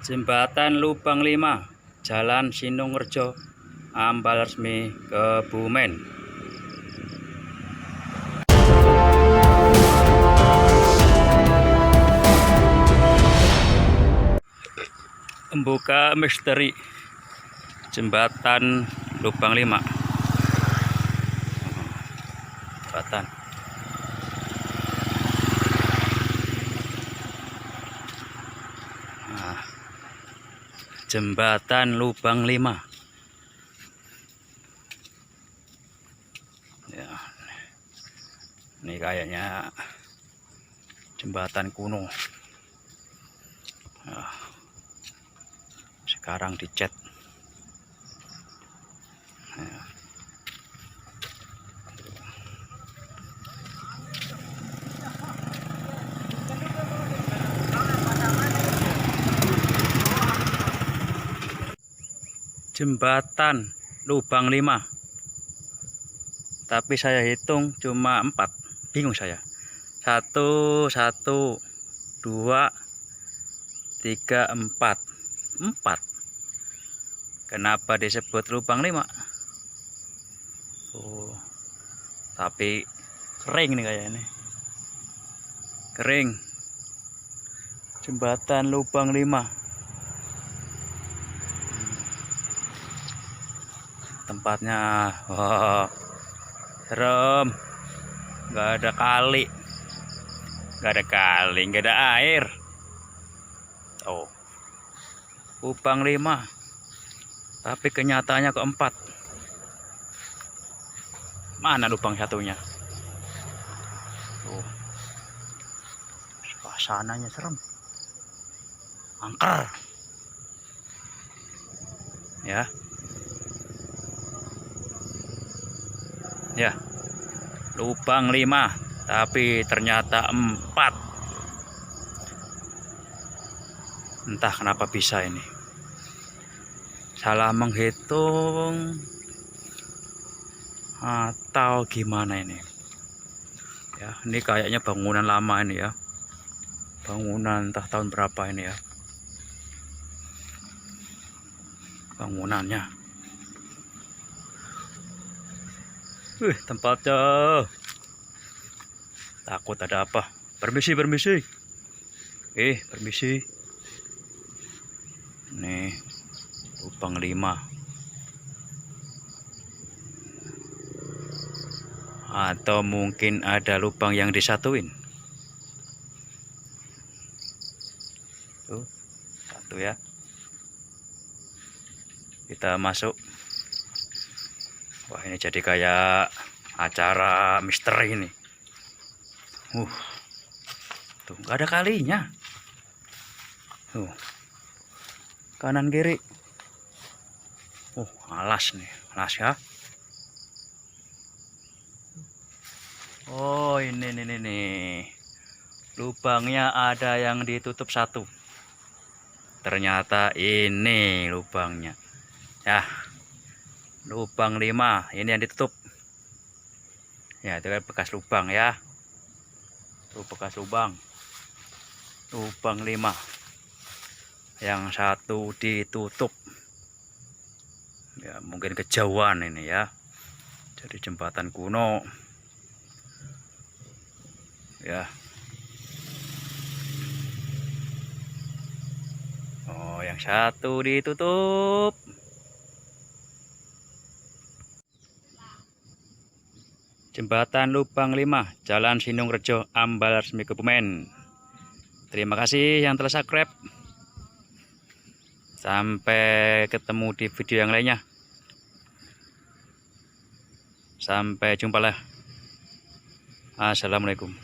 Jembatan Lubang 5, Jalan Sinungrejo, Ampal Resmi, Kebumen. Membuka misteri Jembatan Lubang 5. Jembatan. Nah, Jembatan Lubang 5. Ya. Ini kayaknya jembatan kuno. Nah, sekarang dicat. Nah. Jembatan Lubang 5, tapi saya hitung cuma 4. Bingung saya. 1, 1, 2, 3, 4. 4. Kenapa disebut lubang 5? Oh, tapi kering nih kayaknya. Kering. Jembatan Lubang 5. Tempatnya, wah, serem. Nggak ada kali, nggak ada air. Oh, Lubang 5, tapi kenyataannya keempat. Mana lubang satunya? Oh, suasananya serem, angker. Ya. Ya, lubang 5, tapi ternyata 4. Entah kenapa bisa ini. Salah menghitung atau gimana ini? Ya, ini kayaknya bangunan lama ini ya. Bangunan entah tahun berapa ini ya. Bangunannya. Tempatnya. Takut ada apa? Permisi, permisi. Permisi. Nih, lubang 5. Atau mungkin ada lubang yang disatuin. Tuh, satu ya. Kita masuk. Wah, ini jadi kayak acara misteri ini. Tuh, nggak ada kalinya. Tuh, kanan kiri. Alas nih, alas ya. Oh, ini nih. Lubangnya ada yang ditutup satu. Ternyata ini lubangnya. Ya. Lubang 5, ini yang ditutup. Ya, itu kan bekas lubang ya. Tuh bekas lubang. Lubang 5. Yang satu ditutup. Ya, mungkin kejauhan ini ya. Jadi jembatan kuno. Ya. Oh, yang satu ditutup. Jembatan Lubang 5, Jalan Sinungrejo, Ampal Resmi, Kebumen. Terima kasih yang telah subscribe. Sampai ketemu di video yang lainnya. Sampai jumpa lah. Assalamualaikum.